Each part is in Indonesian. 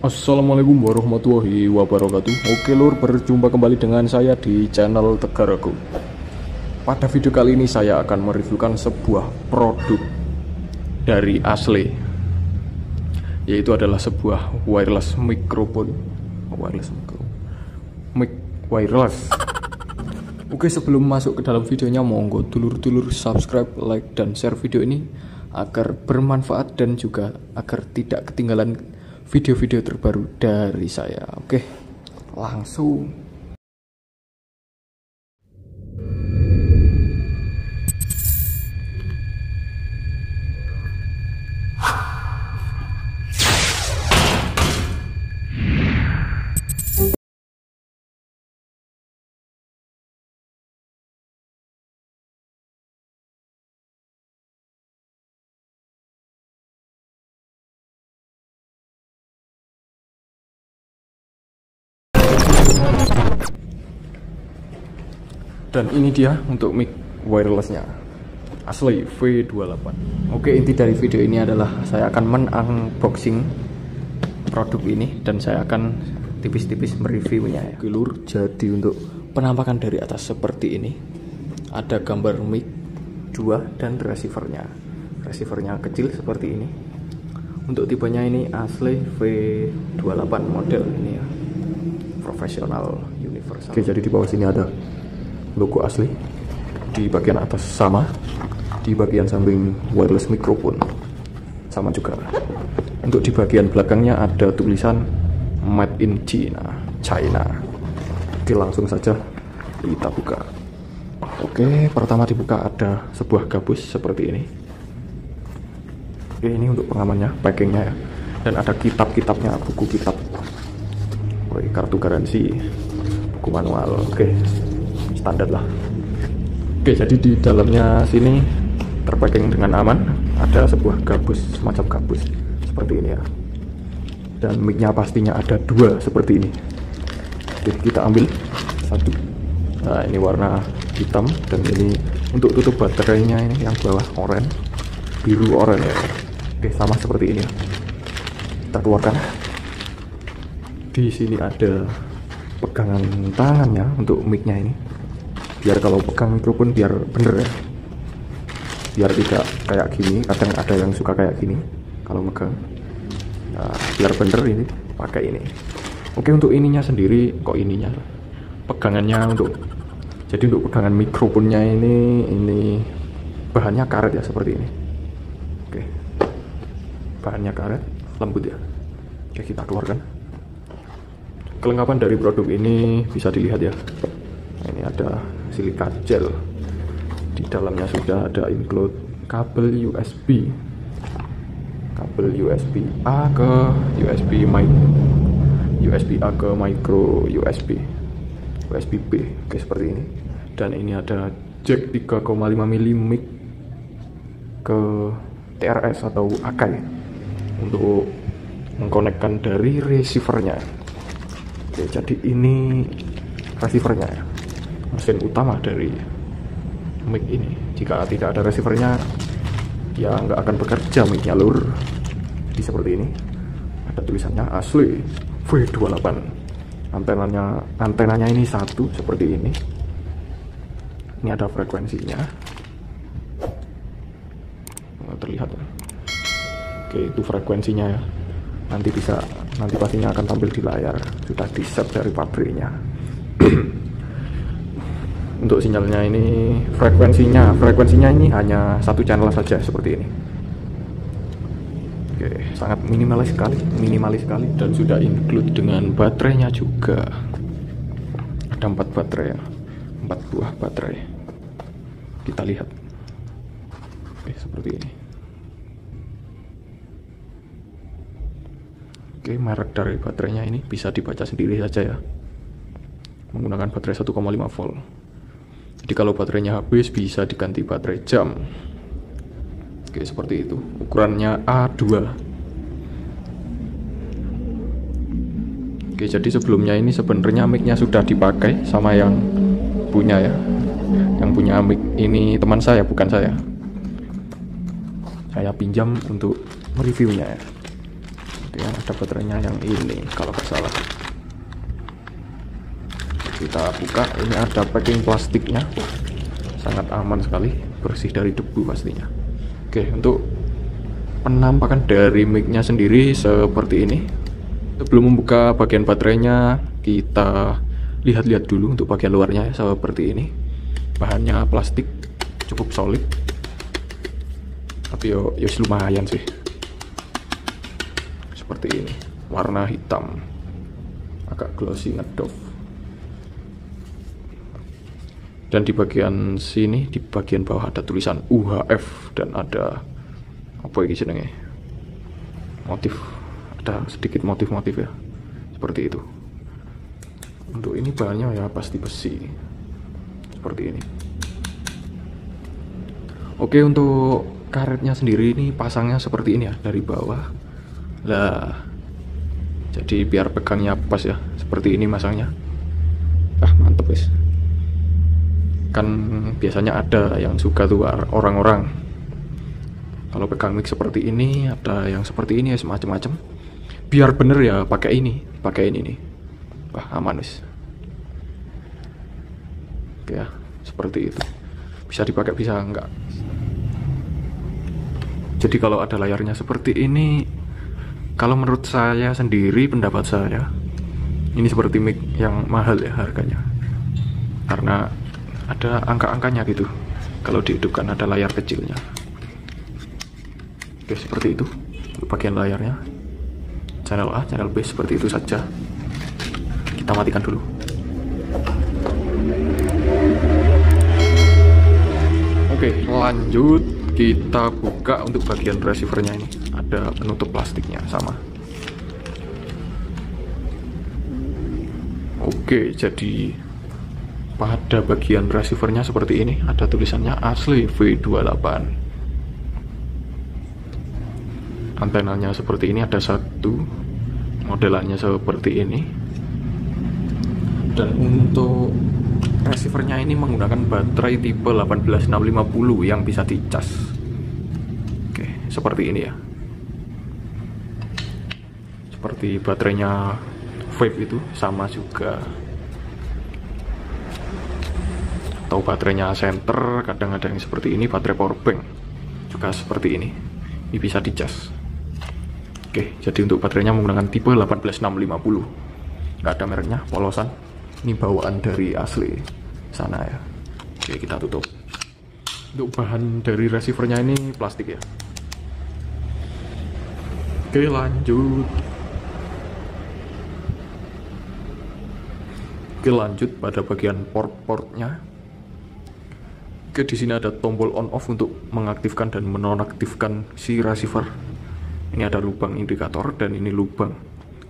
Assalamualaikum warahmatullahi wabarakatuh. Oke lur, berjumpa kembali dengan saya di channel Tegaraku. Pada video kali ini saya akan mereviewkan sebuah produk dari Ashley, yaitu adalah sebuah wireless microphone. Mic wireless. Oke, sebelum masuk ke dalam videonya, monggo dulur-dulur subscribe, like, dan share video ini agar bermanfaat dan juga agar tidak ketinggalan video-video terbaru dari saya. Oke, langsung. Dan ini dia untuk mic wirelessnya, Ashley V28. Oke, inti dari video ini adalah saya akan men-unboxing produk ini dan saya akan tipis-tipis mereviewnya ya. Oke lur, jadi untuk penampakan dari atas seperti ini. Ada gambar mic 2 dan receivernya. Receivernya kecil seperti ini. Untuk tipenya ini Ashley V28 model ini ya, profesional universal. Oke, jadi di bawah sini ada logo Ashley, di bagian atas sama, di bagian samping wireless microphone sama juga. Untuk di bagian belakangnya ada tulisan Made in China. Oke, langsung saja kita buka. Oke, pertama dibuka ada sebuah gabus seperti ini. Oke, ini untuk pengamannya, packingnya ya, dan ada kitab-kitabnya, buku kitab. Oke, kartu garansi, buku manual. Oke, standar lah. Oke, jadi di dalamnya sini terpacking dengan aman. Ada sebuah gabus, semacam gabus seperti ini ya, dan micnya pastinya ada 2 seperti ini. Oke, kita ambil satu. Nah, ini warna hitam, dan ini untuk tutup baterainya ini yang bawah oranye, biru oranye ya. Oke, sama seperti ini ya. Kita keluarkan. Di sini ada pegangan tangannya untuk micnya ini, biar kalau pegang mikrofon biar bener ya, biar tidak kayak gini. Kadang ada yang suka kayak gini kalau megang. Nah, biar bener ini pakai ini. Oke, untuk ininya sendiri, kok ininya pegangannya jadi untuk pegangan mikrofonnya ini bahannya karet ya, seperti ini. Oke, bahannya karet, lembut ya. Oke, kita keluarkan. Kelengkapan dari produk ini bisa dilihat ya. Ini ada silika gel, di dalamnya sudah ada include kabel USB A ke USB A ke micro USB B. Oke, seperti ini. Dan ini ada jack 3,5 mm mic ke TRS atau Akai untuk mengkonekkan dari receivernya. Oke, jadi ini receivernya ya, mesin utama dari mic ini. Jika tidak ada receivernya ya nggak akan bekerja micnya lur. Jadi seperti ini, ada tulisannya Ashley V28. Antenanya ini satu seperti ini. Ini ada frekuensinya, terlihat ya. Oke, itu frekuensinya ya. Nanti pastinya akan tampil di layar, sudah di set dari pabriknya. Untuk sinyalnya ini frekuensinya ini hanya satu channel saja seperti ini. Oke, sangat minimalis sekali, dan sudah include dengan baterainya juga. Ada 4 baterai ya, 4 buah baterai. Kita lihat. Oke, seperti ini. Oke, merek dari baterainya ini bisa dibaca sendiri saja ya, menggunakan baterai 1,5 volt. Jadi kalau baterainya habis bisa diganti baterai jam. Oke, seperti itu. Ukurannya A2. Oke, jadi sebelumnya ini sebenarnya micnya sudah dipakai sama yang punya ya. Yang punya mic ini teman saya, bukan saya. Saya pinjam untuk mereviewnya ya. Oke, ada baterainya yang ini kalau nggak salah. Kita buka, ini ada packing plastiknya, sangat aman sekali, bersih dari debu pastinya. Oke, untuk penampakan dari mic-nya sendiri seperti ini. Sebelum membuka bagian baterainya, kita lihat-lihat dulu untuk bagian luarnya seperti ini. Bahannya plastik, cukup solid, tapi yo lumayan sih. Seperti ini, warna hitam, agak glossy ngedove. Dan di bagian sini, di bagian bawah ada tulisan UHF dan ada apa ini jenenge, motif, ada sedikit motif-motif ya, seperti itu. Untuk ini bahannya ya pasti besi, seperti ini. Oke, untuk karetnya sendiri ini pasangnya seperti ini ya, dari bawah lah, jadi biar pegangnya pas ya, seperti ini masangnya. Mantep guys. Kan biasanya ada yang suka tuh orang-orang kalau pegang mic seperti ini, ada yang seperti ini ya, semacam-macam. Biar bener ya pakai ini nih. Wah, aman guys. Oke ya, seperti itu. Bisa dipakai, bisa enggak. Jadi kalau ada layarnya seperti ini, kalau menurut saya sendiri, pendapat saya, ini seperti mic yang mahal ya harganya, karena ada angka-angkanya gitu. Kalau dihidupkan ada layar kecilnya. Oke, seperti itu untuk bagian layarnya. Channel A, channel B, seperti itu saja. Kita matikan dulu. Oke, lanjut. Kita buka untuk bagian receivernya ini. Ada penutup plastiknya sama. Oke, jadi pada bagian receivernya seperti ini, ada tulisannya asli V28. Antenanya seperti ini, ada satu, modelannya seperti ini. Dan untuk receivernya ini menggunakan baterai tipe 18650 yang bisa dicas. Oke, seperti ini ya. Seperti baterainya vape itu sama juga. Atau baterainya center, kadang ada yang seperti ini, baterai powerbank juga seperti ini bisa dicas. Oke, jadi untuk baterainya menggunakan tipe 18650, nggak ada mereknya, polosan. Ini bawaan dari asli sana ya. Oke, kita tutup. Untuk bahan dari receivernya ini plastik ya. Oke, lanjut. Oke, lanjut pada bagian port-portnya. Oke, di sini ada tombol on off untuk mengaktifkan dan menonaktifkan si receiver. Ini ada lubang indikator dan ini lubang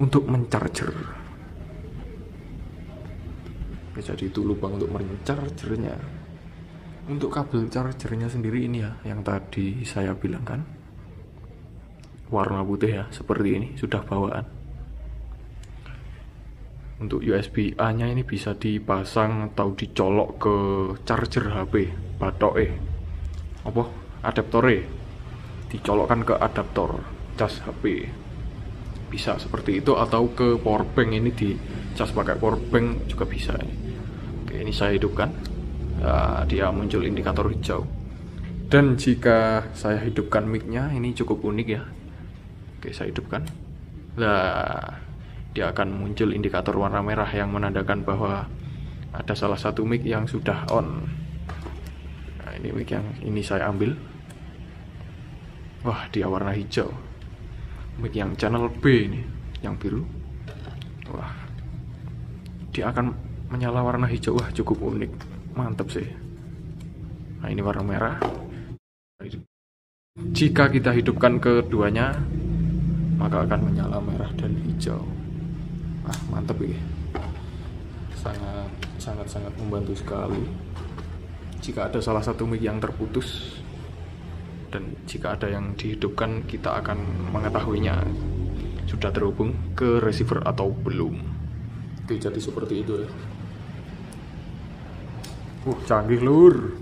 untuk mencharger. Oke, jadi itu lubang untuk menchargernya. Untuk kabel chargernya sendiri ini ya, yang tadi saya bilang kan, warna putih ya, seperti ini, sudah bawaan. Untuk USB A-nya ini bisa dipasang atau dicolok ke charger HP, batoke, apa, adaptore, dicolokkan ke adaptor cas HP, bisa seperti itu, atau ke powerbank ini dicas pakai powerbank juga bisa. Oke, ini saya hidupkan, dia muncul indikator hijau. Dan jika saya hidupkan mic-nya, ini cukup unik ya. Oke, saya hidupkan, dia akan muncul indikator warna merah yang menandakan bahwa ada salah satu mic yang sudah on. Nah, ini mic yang ini saya ambil. Wah, dia warna hijau. Mic yang channel B ini, yang biru. Wah, dia akan menyala warna hijau. Wah, cukup unik, mantap sih. Nah, ini warna merah. Jika kita hidupkan keduanya, maka akan menyala merah dan hijau. Mantap ya, sangat membantu sekali. Jika ada salah satu mic yang terputus dan jika ada yang dihidupkan, kita akan mengetahuinya sudah terhubung ke receiver atau belum. Oke, jadi seperti itu ya. Canggih lur.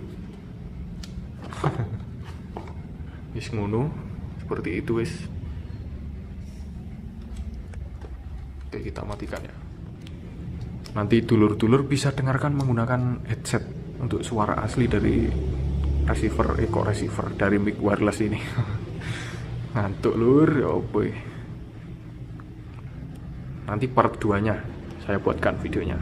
Wis ngono, seperti itu wis. Oke, kita matikan ya. Nanti dulur-dulur bisa dengarkan menggunakan headset untuk suara asli dari receiver dari mic wireless ini. Ngantuk lur, ya boy. Nanti part 2 nya saya buatkan videonya.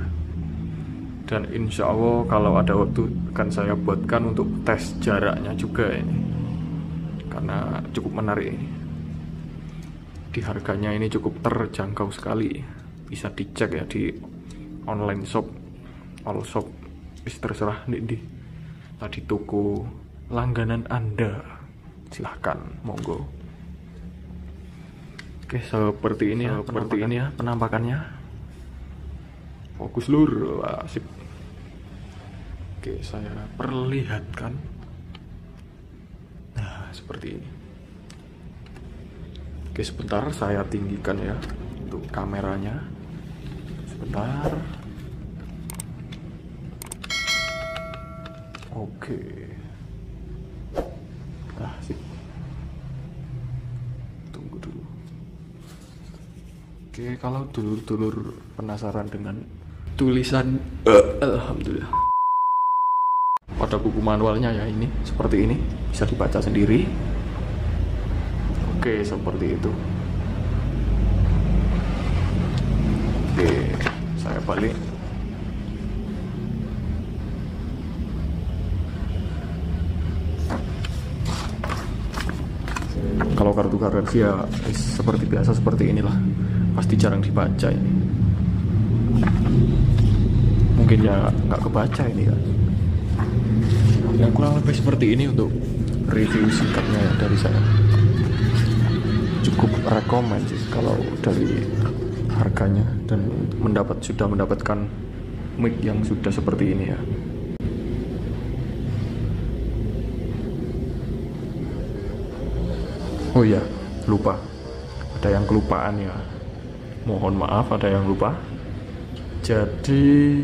Dan insya Allah kalau ada waktu akan saya buatkan untuk tes jaraknya juga ini, karena cukup menarik ini. Di harganya ini cukup terjangkau sekali, bisa dicek ya di online shop, all shop, terserah di tadi toko langganan Anda, silahkan monggo. Oke, seperti ini ya penampakannya. Fokus lur, asik. Oke, saya perlihatkan. Nah, seperti ini. Oke, sebentar saya tinggikan ya untuk kameranya. Sebentar. Oke. Nah, sip. Tunggu dulu. Oke, kalau dulur-dulur penasaran dengan tulisan alhamdulillah pada buku manualnya ya, ini seperti ini, bisa dibaca sendiri. Oke, seperti itu. Oke, saya balik. Kalau kartu garansi ya seperti biasa, seperti inilah, pasti jarang dibaca ini. Mungkin ya nggak kebaca ini ya. Ya kurang lebih seperti ini untuk review singkatnya ya dari saya. Cukup rekomen sih kalau dari harganya dan sudah mendapatkan mic yang sudah seperti ini ya. Oh iya, lupa. Ada yang kelupaan ya. Mohon maaf, ada yang lupa. Jadi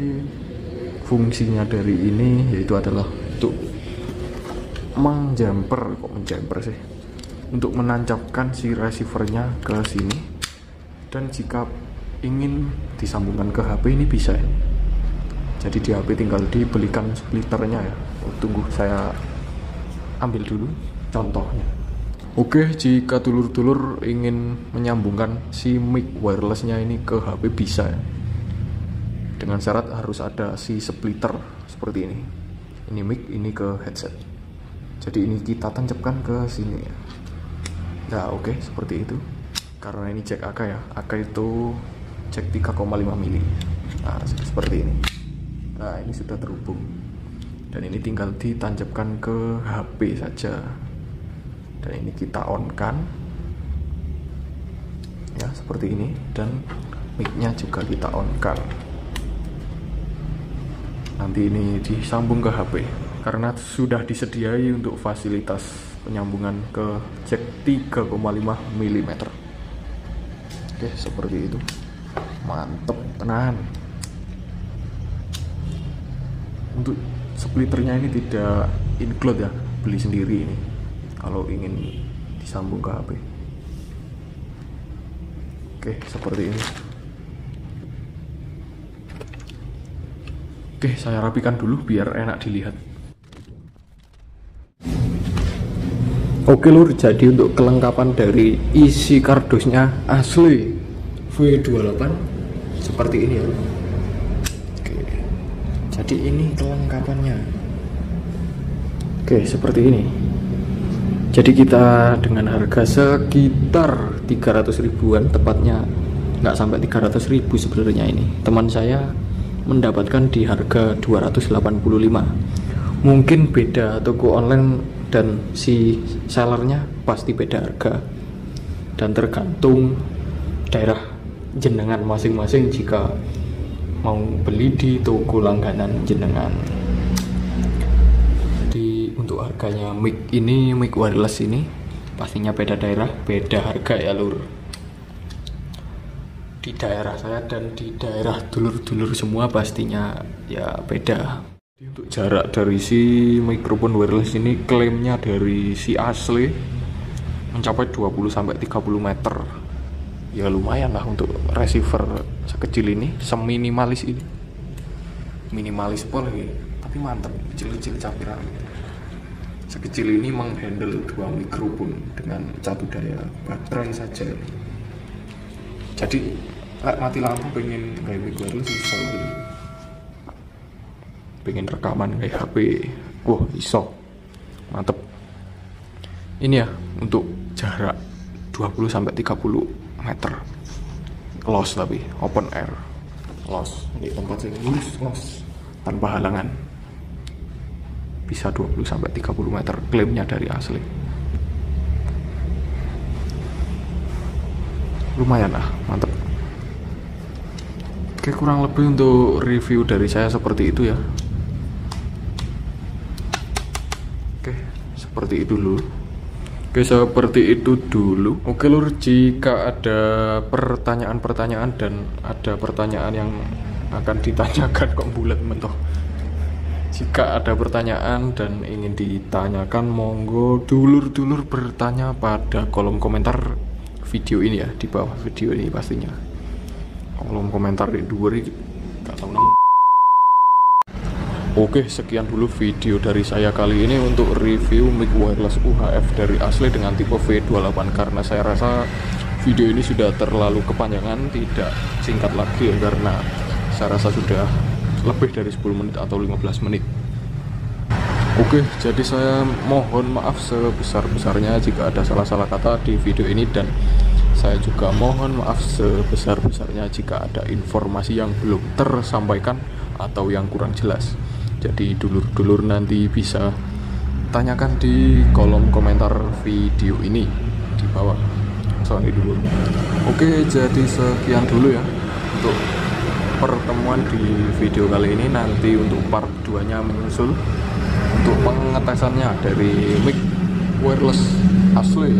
fungsinya dari ini yaitu adalah untuk menjamper sih. Untuk menancapkan si receivernya ke sini. Dan jika ingin disambungkan ke HP ini bisa ya. Jadi di HP tinggal dibelikan splitternya ya. Tunggu saya ambil dulu contohnya. Oke, jika dulur-dulur ingin menyambungkan si mic wirelessnya ini ke HP bisa ya. Dengan syarat harus ada si splitter seperti ini. Ini mic, ini ke headset. Jadi ini kita tancapkan ke sini ya. Nah, oke, seperti itu. Karena ini jack AK ya. AK itu jack 3,5 mili. Nah, seperti ini. Nah, ini sudah terhubung. Dan ini tinggal ditancapkan ke HP saja. Dan ini kita on kan ya, seperti ini. Dan mic-nya juga kita on kan. Nanti ini disambung ke HP karena sudah disediai untuk fasilitas penyambungan ke jack 3,5 mm. Oke, seperti itu. Mantep tenan. Untuk splitternya ini tidak include ya, beli sendiri ini kalau ingin disambung ke HP. Oke, seperti ini. Oke, saya rapikan dulu biar enak dilihat. Oke lur, jadi untuk kelengkapan dari isi kardusnya asli V28 seperti ini ya. Oke, jadi ini kelengkapannya. Oke, seperti ini. Jadi kita dengan harga sekitar 300 ribuan, tepatnya nggak sampai 300 ribu sebenarnya ini. Teman saya mendapatkan di harga 285. Mungkin beda toko online dan si sellernya pasti beda harga. Dan tergantung daerah jenengan masing-masing jika mau beli di toko langganan jenengan. Untuk harganya mic ini, mic wireless ini pastinya beda daerah, beda harga ya lur. Di daerah saya dan di daerah dulur-dulur semua pastinya ya beda. Untuk jarak dari si mikrofon wireless ini klaimnya dari si asli mencapai 20-30 meter. ya lumayan lah untuk receiver sekecil ini, seminimalis ini. Minimalis pun lagi, tapi mantap, kecil-kecil capiran. Sekecil ini menghandle 2 mikrofon dengan satu daya baterai saja. Jadi mati lampu pengen kayak mic wireless iso gitu. Pengen rekaman kayak HP, wah iso, mantep. Ini ya untuk jarak 20-30 meter, close tapi open air, close. Ini tempat yang lurus tanpa halangan. Bisa 20-30 meter, klaimnya dari asli. Lumayan lah, mantep. Oke, kurang lebih untuk review dari saya seperti itu ya. Oke, seperti itu dulu. Oke lur, jika ada pertanyaan-pertanyaan dan ada pertanyaan yang akan ditanyakan kok bulat mentoh. Jika ada pertanyaan dan ingin ditanyakan, monggo dulur-dulur bertanya pada kolom komentar video ini ya, di bawah video ini pastinya. Kolom komentar di luar ini gak tahu nama. Oke, sekian dulu video dari saya kali ini untuk review mic wireless UHF dari Ashley dengan tipe V28, karena saya rasa video ini sudah terlalu kepanjangan, tidak singkat lagi ya, karena saya rasa sudah lebih dari 10 menit atau 15 menit. Oke, jadi saya mohon maaf sebesar-besarnya jika ada salah-salah kata di video ini, dan saya juga mohon maaf sebesar-besarnya jika ada informasi yang belum tersampaikan atau yang kurang jelas. Jadi dulur-dulur nanti bisa tanyakan di kolom komentar video ini di bawah. Sorry dulu. Oke, jadi sekian dulu ya untuk pertemuan di video kali ini. Nanti untuk part 2 nya menyusul untuk pengetesannya dari mic wireless Ashley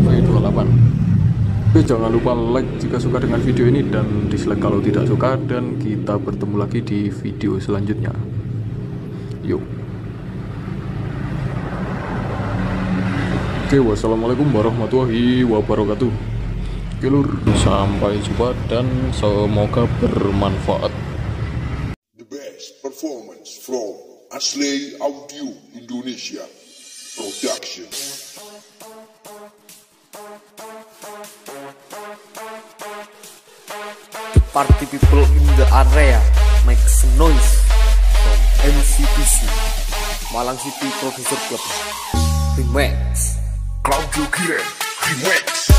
V28. Oke, jangan lupa like jika suka dengan video ini dan dislike kalau tidak suka, dan kita bertemu lagi di video selanjutnya. Yuk. Oke, wassalamualaikum warahmatullahi wabarakatuh. Oke lur, sampai jumpa dan semoga bermanfaat. The best performance from Ashley Audio Indonesia Production. The party people in the area make some noise from MCPC Malang City Producer Club. Remix Claudio Kiren Remix.